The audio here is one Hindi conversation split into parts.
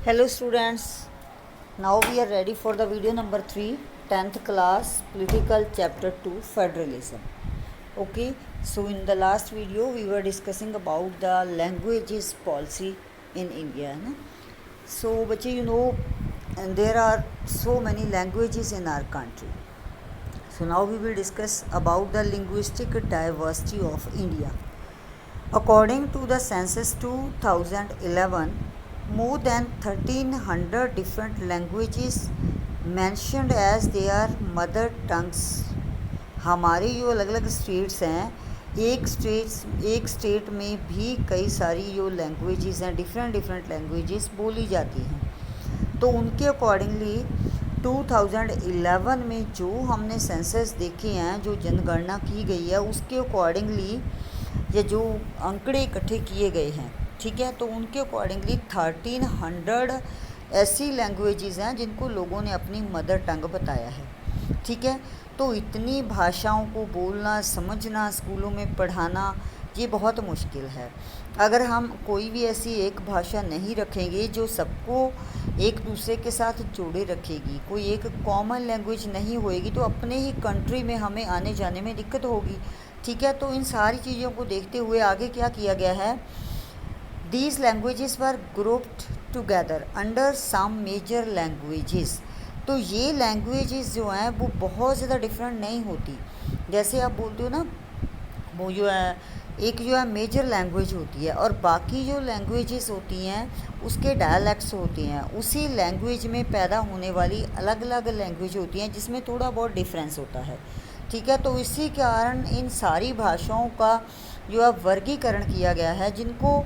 Hello students, now we are ready for the video number 3, 10th class, Political Chapter 2, Federalism. Okay, so in the last video we were discussing about the languages policy in India. Na? So bache, and there are so many languages in our country. So now we will discuss about the linguistic diversity of India. According to the census 2011, more than 1300 different languages mentioned as their mother tongues. हमारे जो अलग अलग स्टेट्स हैं, एक स्टेट में भी कई सारी जो लैंग्वेजेस हैं, डिफरेंट लैंग्वेजेस बोली जाती हैं. तो उनके अकॉर्डिंगली 2011 में जो हमने सेंसस देखे हैं, जो जनगणना की गई है, उसके अकॉर्डिंगली ये जो आंकड़े इकट्ठे किए गए हैं, ठीक है, तो उनके अकॉर्डिंगली 1300 ऐसी लैंग्वेजेस हैं जिनको लोगों ने अपनी मदर टंग बताया है. ठीक है, तो इतनी भाषाओं को बोलना, समझना, स्कूलों में पढ़ाना, ये बहुत मुश्किल है. अगर हम कोई भी ऐसी एक भाषा नहीं रखेंगे जो सबको एक दूसरे के साथ जोड़े रखेगी, कोई एक कॉमन लैंग्वेज नहीं होएगी, तो अपने ही कंट्री में हमें आने जाने में दिक्कत होगी. ठीक है, तो इन सारी चीज़ों को देखते हुए आगे क्या किया गया है, These languages were grouped together under some major languages. तो ये लैंग्वेजेस जो हैं वो बहुत ज़्यादा डिफरेंट नहीं होती. जैसे आप बोलते हो ना, वो जो है एक जो है मेजर लैंग्वेज होती है और बाकी जो लैंग्वेजेस होती हैं उसके डायलैक्ट्स होते हैं. उसी लैंग्वेज में पैदा होने वाली अलग अलग लैंग्वेज होती हैं जिसमें थोड़ा बहुत डिफरेंस होता है. ठीक है, तो इसी कारण इन सारी भाषाओं का जो है वर्गीकरण किया गया है, जिनको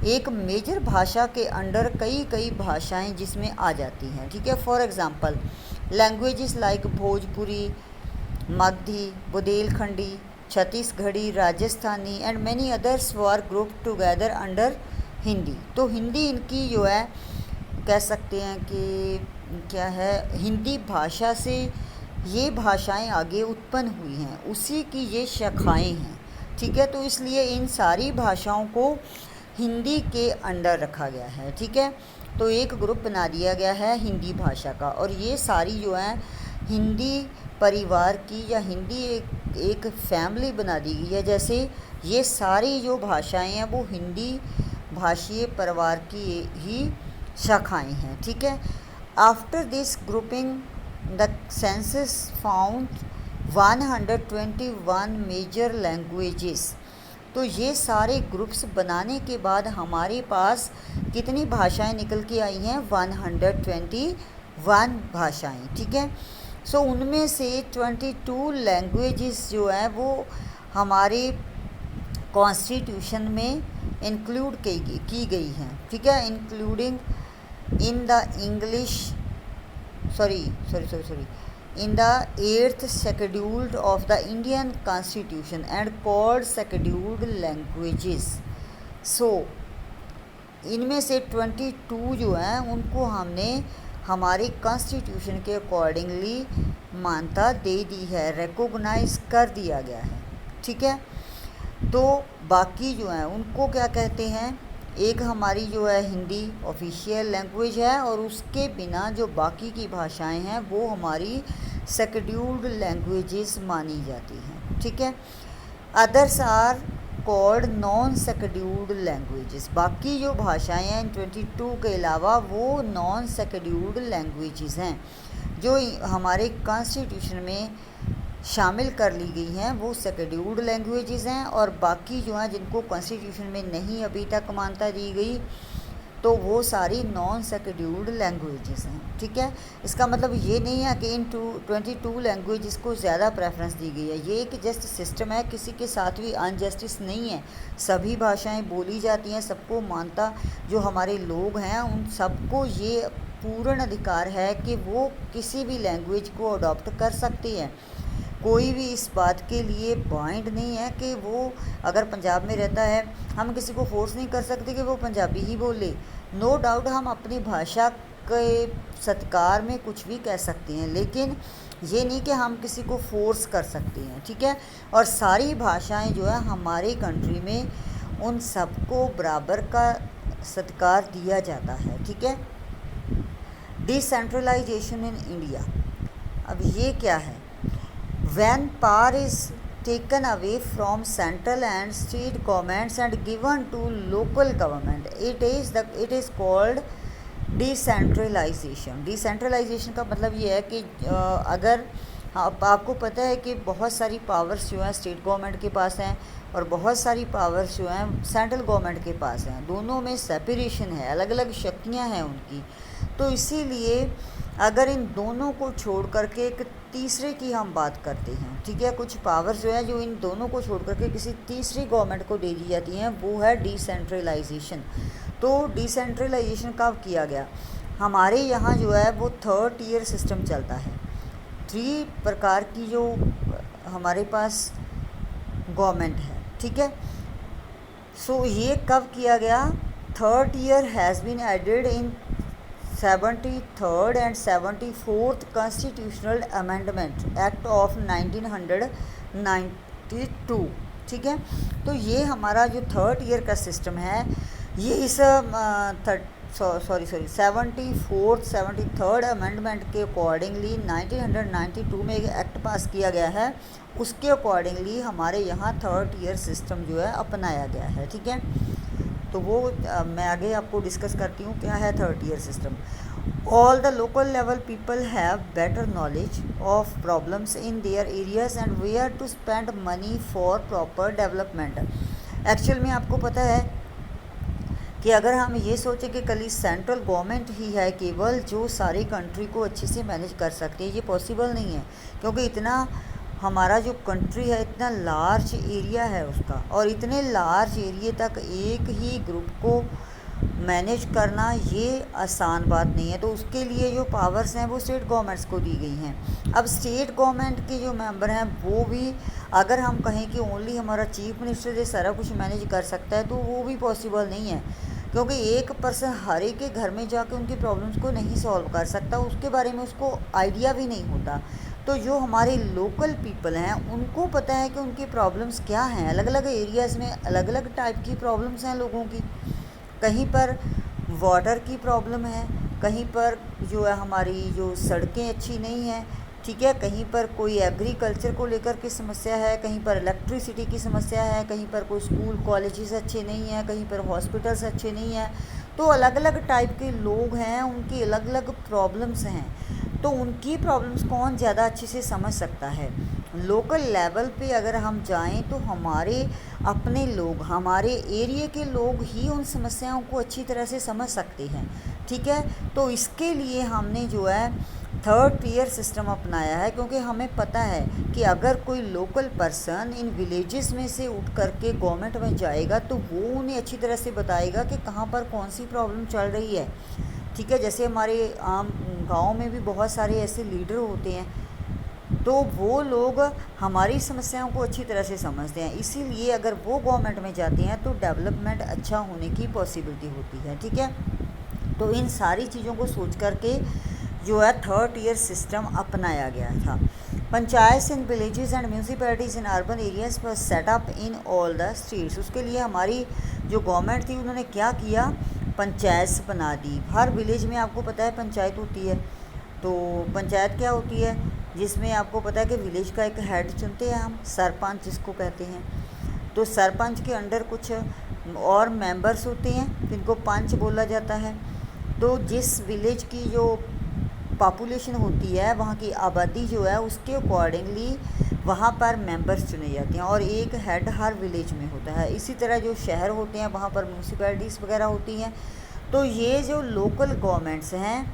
एक मेजर भाषा के अंडर कई भाषाएं जिसमें आ जाती हैं. ठीक है, for example languages like Bhojpuri, Magdhi, Bundelkhandi, Chhattisgarhi, Rajasthani and many others were group together under Hindi. तो हिंदी इनकी जो है कह सकते हैं कि क्या है, हिंदी भाषा से ये भाषाएं आगे उत्पन्न हुई हैं, उसी की ये शाखाएं हैं. ठीक है, तो इसलिए इन सारी भाषाओं को हिंदी के अंडर रखा गया है. ठीक है, तो एक ग्रुप बना दिया गया है हिंदी भाषा का, और ये सारी जो है हिंदी परिवार की या हिंदी एक फैमिली बना दी गई है. जैसे ये सारी जो भाषाएं हैं वो हिंदी भाषीय परिवार की ही शाखाएं हैं. ठीक है, after this grouping the census found 121 major languages. तो ये सारे ग्रुप्स बनाने के बाद हमारे पास कितनी भाषाएं निकल के आई हैं, 121 भाषाएं. ठीक है, सो उनमें से 22 लैंग्वेजेस जो है वो हमारे कॉन्स्टिट्यूशन में इंक्लूड की गई हैं. ठीक है, including in the English in the 8th schedule of the Indian Constitution and called scheduled languages. So इनमें से 22 जो हैं उनको हमने हमारे कॉन्स्टिट्यूशन के अकॉर्डिंगली मान्यता दे दी है, रिकॉग्नाइज कर दिया गया है. ठीक है, तो बाकी जो हैं उनको क्या कहते हैं, एक हमारी जो है हिंदी ऑफिशियल लैंग्वेज है और उसके बिना जो बाकी की भाषाएं हैं वो हमारी शेड्यूल्ड लैंग्वेजेस मानी जाती हैं. ठीक है, others are called non scheduled languages. बाकी जो भाषाएं हैं 22 के अलावा वो नॉन शेड्यूल्ड लैंग्वेजेस हैं जो हमारे कॉन्स्टिट्यूशन में शामिल कर ली गई हैं, वो शेड्यूल्ड लैंग्वेजेस हैं. और बाकी जो हैं जिनको कॉन्स्टिट्यूशन में नहीं अभी तक मान्यता दी गई, तो वो सारी नॉन शेड्यूल्ड लैंग्वेजेस हैं. ठीक है, इसका मतलब ये नहीं है कि इन 22 लैंग्वेजेस को ज़्यादा प्रेफरेंस दी गई है. ये एक जस्ट सिस्टम है, किसी के साथ भी अनजस्टिस नहीं है. सभी भाषाएं बोली जाती हैं, सबको मान्यता, जो हमारे लोग हैं उन सबको ये पूर्ण अधिकार है कि वो किसी भी लैंग्वेज को अडॉप्ट कर सकते हैं. कोई भी इस बात के लिए बाइंड नहीं है कि वो अगर पंजाब में रहता है, हम किसी को फोर्स नहीं कर सकते कि वो पंजाबी ही बोले. नो डाउट हम अपनी भाषा के सत्कार में कुछ भी कह सकते हैं, लेकिन ये नहीं कि हम किसी को फोर्स कर सकते हैं. ठीक है, और सारी भाषाएं जो है हमारे कंट्री में उन सबको बराबर का सत्कार दिया जाता है. ठीक है, डिसेंट्रलाइजेशन इन इंडिया। अब ये क्या है? When power is taken away from central and state governments and given to local government, it is called decentralisation. Decentralisation का मतलब ये है कि अगर आपको पता है कि बहुत सारी पावर्स जो हैं स्टेट गवर्नमेंट के पास हैं और बहुत सारी पावर्स जो हैं सेंट्रल गवर्नमेंट के पास हैं, दोनों में सेपरेशन है, अलग अलग शक्तियां हैं उनकी। तो इसीलिए अगर इन दोनों को छोड़ करके एक तीसरे की हम बात करते हैं, ठीक है, कुछ पावर्स जो है जो इन दोनों को छोड़ करके किसी तीसरी गवर्नमेंट को दे दी जाती हैं, वो है डिसेंट्रलाइजेशन। तो डिसेंट्रलाइजेशन कब किया गया? हमारे यहाँ जो है वो 3rd tier सिस्टम चलता है। 3 प्रकार की जो हमारे पास गवर्नमेंट है, ठीक है। सो ये कब किया गया? 3rd tier has been added in 73rd and 74th constitutional amendment act of 1992, ठीक है। तो ये हमारा जो 3rd tier का सिस्टम है, ये इस 73rd अमेंडमेंट के अकॉर्डिंगली 1992 में एक एक्ट पास किया गया है। उसके अकॉर्डिंगली हमारे यहाँ 3rd tier सिस्टम जो है अपनाया गया है, ठीक है। तो वो मैं आगे आपको डिस्कस करती हूँ क्या है 3rd tier system. All the local level people have better knowledge of problems in their areas and where to spend money for proper development. Actual में आपको पता है कि अगर हम ये सोचें कि कल सेंट्रल गवर्नमेंट ही है केवल जो सारी कंट्री को अच्छे से मैनेज कर सकती है, ये पॉसिबल नहीं है, क्योंकि इतना हमारा जो कंट्री है इतना लार्ज एरिया है उसका, और इतने लार्ज एरिया तक एक ही ग्रुप को मैनेज करना ये आसान बात नहीं है। तो उसके लिए जो पावर्स हैं वो स्टेट गवर्नमेंट्स को दी गई हैं। अब स्टेट गवर्नमेंट के जो मेंबर हैं वो भी, अगर हम कहें कि ओनली हमारा चीफ मिनिस्टर ये सारा कुछ मैनेज कर सकता है, तो वो भी पॉसिबल नहीं है, क्योंकि एक पर्सन हर एक के घर में जाके उनकी प्रॉब्लम्स को नहीं सॉल्व कर सकता, उसके बारे में उसको आइडिया भी नहीं होता। तो जो हमारे लोकल पीपल हैं उनको पता है कि उनकी प्रॉब्लम्स क्या हैं। अलग अलग एरियाज़ में अलग अलग टाइप की प्रॉब्लम्स हैं लोगों की। कहीं पर वाटर की प्रॉब्लम है, कहीं पर जो है हमारी जो सड़कें अच्छी नहीं हैं, ठीक है, कहीं पर कोई एग्रीकल्चर को लेकर के समस्या है, कहीं पर इलेक्ट्रिसिटी की समस्या है, कहीं पर कोई स्कूल कॉलेजेस अच्छे नहीं हैं, कहीं पर हॉस्पिटल्स अच्छे नहीं हैं। तो अलग अलग टाइप के लोग हैं, उनकी अलग अलग प्रॉब्लम्स हैं। तो उनकी प्रॉब्लम्स कौन ज़्यादा अच्छे से समझ सकता है? लोकल लेवल पे अगर हम जाएं तो हमारे अपने लोग, हमारे एरिया के लोग ही उन समस्याओं को अच्छी तरह से समझ सकते हैं, ठीक है। तो इसके लिए हमने जो है 3rd tier सिस्टम अपनाया है, क्योंकि हमें पता है कि अगर कोई लोकल पर्सन इन विलेजेस में से उठ करके गवर्नमेंट में जाएगा तो वो उन्हें अच्छी तरह से बताएगा कि कहाँ पर कौन सी प्रॉब्लम चल रही है, ठीक है। जैसे हमारे आम गांव में भी बहुत सारे ऐसे लीडर होते हैं, तो वो लोग हमारी समस्याओं को अच्छी तरह से समझते हैं, इसीलिए अगर वो गवर्नमेंट में जाते हैं तो डेवलपमेंट अच्छा होने की पॉसिबिलिटी होती है, ठीक है। तो इन सारी चीज़ों को सोच करके जो है 3rd tier सिस्टम अपनाया गया था। Panchayat in villages and municipalities in urban areas were set up in all the states. उसके लिए हमारी जो गवर्नमेंट थी उन्होंने क्या किया? पंचायत बना दी। हर विलेज में आपको पता है पंचायत होती है। तो पंचायत क्या होती है? जिसमें आपको पता है कि विलेज का एक हेड चुनते हैं हम, सरपंच जिसको कहते हैं। तो सरपंच के अंडर कुछ और मेंबर्स होते हैं जिनको पंच बोला जाता है। तो जिस विलेज की जो पॉपुलेशन होती है, वहाँ की आबादी जो है, उसके अकॉर्डिंगली वहाँ पर मेंबर्स चुने जाते हैं और एक हेड हर विलेज में होता है। इसी तरह जो शहर होते हैं वहाँ पर म्यूनसिपैलिटीज़ वगैरह होती हैं। तो ये जो लोकल गवर्नमेंट्स हैं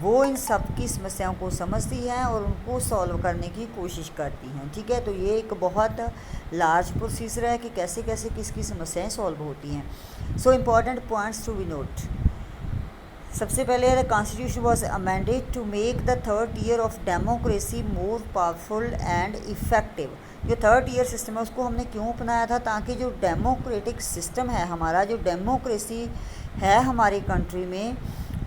वो इन सब की समस्याओं को समझती हैं और उनको सॉल्व करने की कोशिश करती हैं, ठीक है। तो ये एक बहुत लार्ज प्रोसीजर है कि कैसे कैसे किसकी समस्याएं सॉल्व होती हैं। So important points to be note. सबसे पहले the constitution was amended to make the 3rd tier of democracy more powerful and effective. जो 3rd tier सिस्टम है उसको हमने क्यों अपनाया था? ताकि जो डेमोक्रेटिक सिस्टम है हमारा, जो डेमोक्रेसी है हमारी कंट्री में,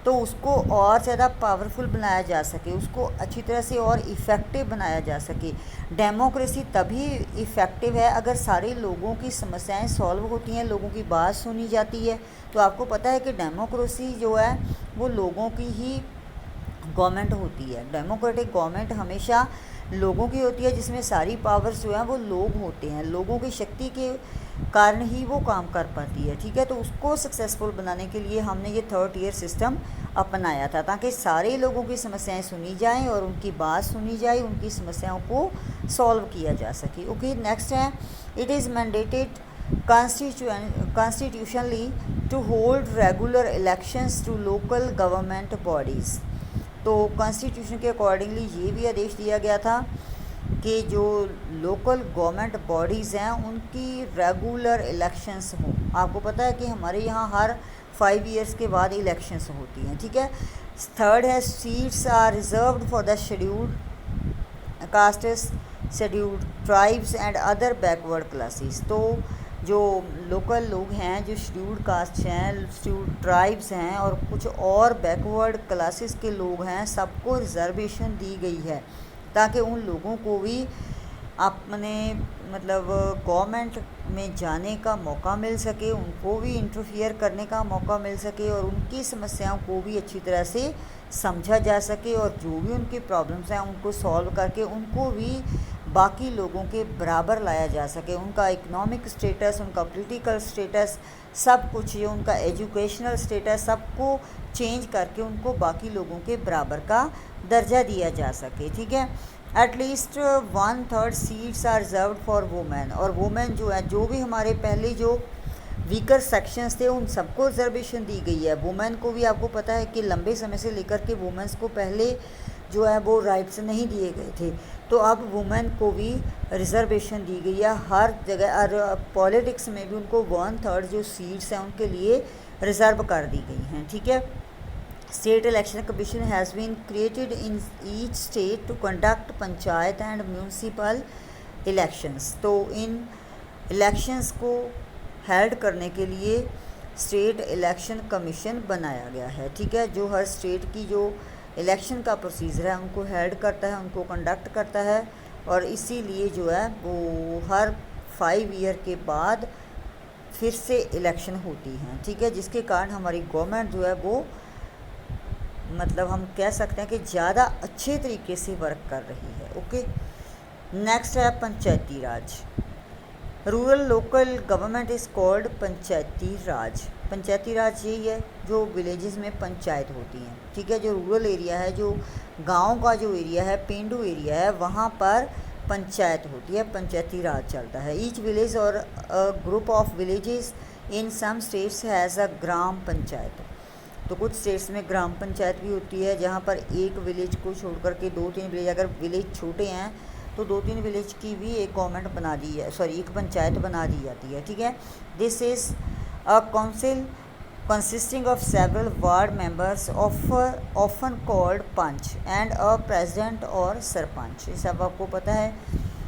तो उसको और ज़्यादा पावरफुल बनाया जा सके, उसको अच्छी तरह से और इफ़ेक्टिव बनाया जा सके। डेमोक्रेसी तभी इफ़ेक्टिव है अगर सारे लोगों की समस्याएं सॉल्व होती हैं, लोगों की बात सुनी जाती है। तो आपको पता है कि डेमोक्रेसी जो है वो लोगों की ही गवर्नमेंट होती है। डेमोक्रेटिक गवर्नमेंट हमेशा लोगों की होती है, जिसमें सारी पावर्स जो हैं वो लोग होते हैं, लोगों की शक्ति के कारण ही वो काम कर पाती है। ठीक है, तो उसको सक्सेसफुल बनाने के लिए हमने ये 3rd टियर सिस्टम अपनाया था, ताकि सारे लोगों की समस्याएं सुनी जाएं और उनकी बात सुनी जाए, उनकी समस्याओं को सॉल्व किया जा सके। ओके, नेक्स्ट है, it is mandated constitutionally to hold regular elections to local government bodies। तो कॉन्स्टिट्यूशन के अकॉर्डिंगली ये भी आदेश दिया गया था कि जो लोकल गवर्नमेंट बॉडीज़ हैं उनकी रेगुलर इलेक्शंस हों। आपको पता है कि हमारे यहाँ हर 5 ईयर्स के बाद इलेक्शंस होती हैं। ठीक है, 3rd है, seats are reserved for the scheduled castes, scheduled tribes and other backward classes. तो जो लोकल लोग हैं, जो शेड्यूल्ड कास्ट हैं, शेड्यूल्ड ट्राइब्स हैं और कुछ और बैकवर्ड क्लासेस के लोग हैं, सबको रिजर्वेशन दी गई है, ताकि उन लोगों को भी अपने मतलब गवर्नमेंट में जाने का मौका मिल सके, उनको भी इंटरफियर करने का मौका मिल सके और उनकी समस्याओं को भी अच्छी तरह से समझा जा सके, और जो भी उनकी प्रॉब्लम्स हैं उनको सॉल्व करके उनको भी बाकी लोगों के बराबर लाया जा सके। उनका इकोनॉमिक स्टेटस, उनका पॉलिटिकल स्टेटस, सब कुछ, जो उनका एजुकेशनल स्टेटस, सबको चेंज करके उनको बाकी लोगों के बराबर का दर्जा दिया जा सके। ठीक है, at least 1/3 seats are reserved for women. और वुमेन जो है, जो भी हमारे पहले जो वीकर सेक्शंस थे उन सबको रिजर्वेशन दी गई है। वुमेन को भी आपको पता है कि लंबे समय से लेकर के वुमेन्स को पहले जो है वो राइट्स नहीं दिए गए थे, तो अब वुमेन को भी रिजर्वेशन दी गई है हर जगह। और पॉलिटिक्स में भी उनको 1/3 जो सीट्स हैं उनके लिए रिजर्व कर दी गई हैं। ठीक है, state election commission has been created in each state to conduct panchayat and municipal elections. तो इन इलेक्शंस को हेल्ड करने के लिए स्टेट इलेक्शन कमीशन बनाया गया है। ठीक है, जो हर स्टेट की जो इलेक्शन का प्रोसीजर है उनको हेल्ड करता है, उनको कंडक्ट करता है, और इसीलिए जो है वो हर 5 ईयर के बाद फिर से इलेक्शन होती हैं। ठीक है, जिसके कारण हमारी गवर्नमेंट जो है वो मतलब हम कह सकते हैं कि ज़्यादा अच्छे तरीके से वर्क कर रही है। ओके, नेक्स्ट है Panchayati Raj. Rural local government is called Panchayati Raj. Panchayati Raj यही है जो विलेजेस में पंचायत होती हैं। ठीक है, जो रूरल एरिया है, जो गांव का जो एरिया है, पेंडू एरिया है, वहाँ पर पंचायत होती है, पंचायती राज चलता है। Each village or group of villages in some states has a gram panchayat. तो कुछ स्टेट्स में ग्राम पंचायत भी होती है, जहाँ पर एक विलेज को छोड़ करके 2-3 विलेज, अगर विलेज छोटे हैं तो 2-3 विलेज की भी एक गवर्नमेंट बना दी है, एक पंचायत बना दी जाती है। ठीक है, this is a council consisting of several ward members often called panch and a president और सरपंच। ये सब आपको पता है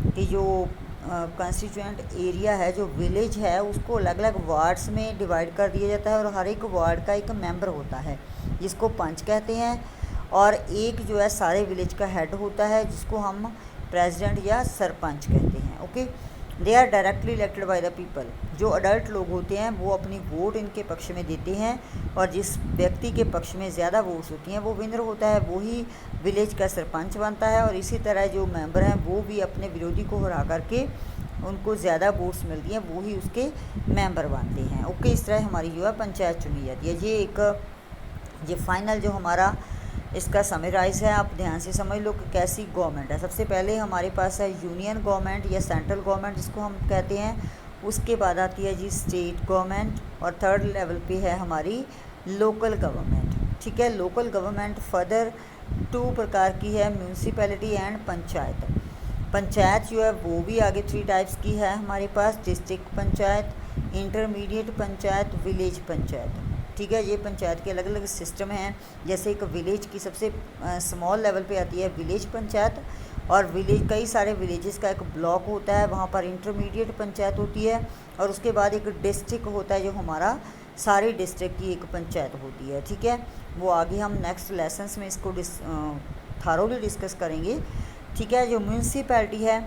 कि जो कॉन्स्टिट्यूएंट एरिया है, जो विलेज है, उसको अलग अलग वार्ड्स में डिवाइड कर दिया जाता है और हर एक वार्ड का एक मेंबर होता है जिसको पंच कहते हैं, और एक जो है सारे विलेज का हेड होता है जिसको हम प्रेसिडेंट या सरपंच कहते हैं। Okay, they are directly elected by the people. जो अडल्ट लोग होते हैं वो अपनी वोट इनके पक्ष में देते हैं, और जिस व्यक्ति के पक्ष में ज़्यादा वोट्स होती हैं वो विनर होता है, वही विलेज का सरपंच बनता है। और इसी तरह जो मेंबर हैं वो भी अपने विरोधी को हरा करके उनको ज़्यादा वोट्स मिलती हैं, वो ही उसके मेंबर बनते हैं। ओके, इस तरह हमारी जो है पंचायत चुनी जाती है। ये फाइनल जो हमारा इसका समराइज़ है, आप ध्यान से समझ लो कि कैसी गवर्नमेंट है। सबसे पहले हमारे पास है यूनियन गवर्नमेंट या सेंट्रल गवर्नमेंट जिसको हम कहते हैं, उसके बाद आती है जी स्टेट गवर्नमेंट, और 3rd लेवल पे है हमारी लोकल गवर्नमेंट। ठीक है, लोकल गवर्नमेंट फर्दर 2 प्रकार की है, म्यूनसिपैलिटी एंड पंचायत। पंचायत जो है वो भी आगे 3 टाइप्स की है हमारे पास, district panchayat, intermediate panchayat, village panchayat. ठीक है, ये पंचायत के अलग अलग सिस्टम हैं। जैसे एक विलेज की सबसे स्मॉल लेवल पे आती है विलेज पंचायत, और विलेज कई सारे विलेजेस का एक ब्लॉक होता है, वहाँ पर इंटरमीडिएट पंचायत होती है, और उसके बाद एक डिस्ट्रिक्ट होता है जो हमारा सारे डिस्ट्रिक्ट की एक पंचायत होती है। ठीक है, वो आगे हम नेक्स्ट लेसन्स में इसको थारोली डिस्कस करेंगे। ठीक है, जो म्यूनसिपैलिटी है,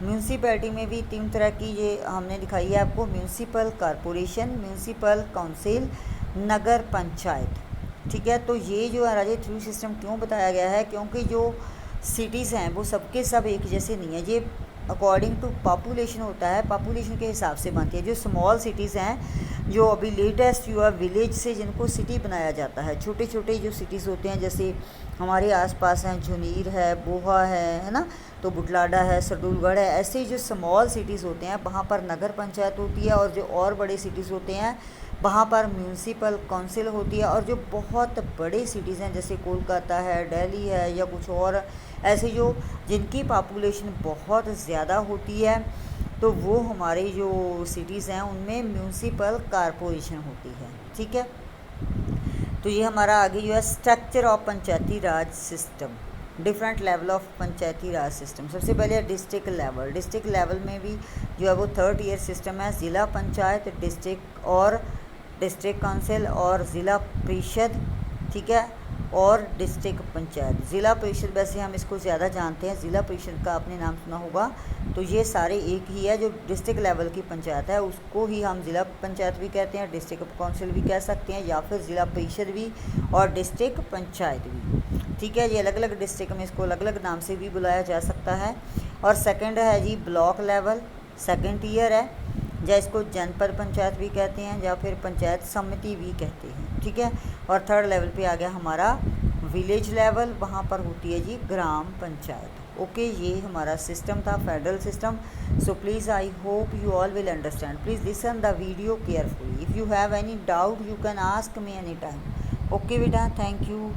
म्यूनसिपैलिटी में भी 3 तरह की ये हमने दिखाई है आपको, म्यूनसिपल कॉरपोरेशन, म्यूनसिपल काउंसिल, नगर पंचायत। ठीक है। तो ये जो है राजे 3 सिस्टम क्यों बताया गया है, क्योंकि जो सिटीज़ हैं वो सबके सब एक जैसे नहीं है, ये अकॉर्डिंग टू पॉपुलेशन होता है, पॉपुलेशन के हिसाब से बनती है। जो स्मॉल सिटीज़ हैं, जो अभी लेटेस्ट हुआ विलेज से जिनको सिटी बनाया जाता है, छोटे छोटे जो सिटीज़ होते हैं, जैसे हमारे आसपास हैं, झुनीर है, बोहा है ना, तो बुटलाडा है, सरदुलगढ़ है, ऐसे जो स्मॉल सिटीज़ होते हैं वहाँ पर नगर पंचायत होती है, और जो और बड़े सिटीज़ होते हैं वहाँ पर म्यूनसिपल काउंसिल होती है। और जो बहुत बड़े सिटीज़ हैं जैसे कोलकाता है, दिल्ली है, या कुछ और ऐसे जो जिनकी पॉपुलेशन बहुत ज़्यादा होती है, तो वो हमारे जो सिटीज़ हैं उनमें म्यूनसिपल कॉरपोरेशन होती है। ठीक है। तो ये हमारा आगे जो है structure of Panchayati Raj system, different level of Panchayati Raj system. सबसे पहले डिस्ट्रिक्ट लेवल। डिस्ट्रिक्ट लेवल में भी जो है वो 3rd ईयर सिस्टम है, ज़िला पंचायत, डिस्ट्रिक्ट और डिस्ट्रिक्ट काउंसिल और ज़िला परिषद। ठीक है। और डिस्ट्रिक्ट पंचायत। ज़िला परिषद वैसे हम इसको ज़्यादा जानते हैं, ज़िला परिषद का आपने नाम सुना होगा। तो ये सारे एक ही है, जो डिस्ट्रिक्ट लेवल की पंचायत है उसको ही हम ज़िला पंचायत भी कहते हैं, डिस्ट्रिक्ट काउंसिल भी कह सकते हैं, या फिर ज़िला परिषद भी और डिस्ट्रिक्ट पंचायत भी। ठीक है। ये अलग अलग डिस्ट्रिक्ट में इसको अलग अलग नाम से भी बुलाया जा सकता है। और सेकंड है जी ब्लॉक लेवल, 2nd ईयर है, या इसको जनपद पंचायत भी कहते हैं, या फिर पंचायत समिति भी कहते हैं। ठीक है। और 3rd लेवल पे आ गया हमारा विलेज लेवल, वहाँ पर होती है जी ग्राम पंचायत। ओके, ये हमारा सिस्टम था, federal system. So please I hope you all will understand. Please listen the video carefully. If you have any doubt you can ask me any time. Okay बेटा, थैंक यू।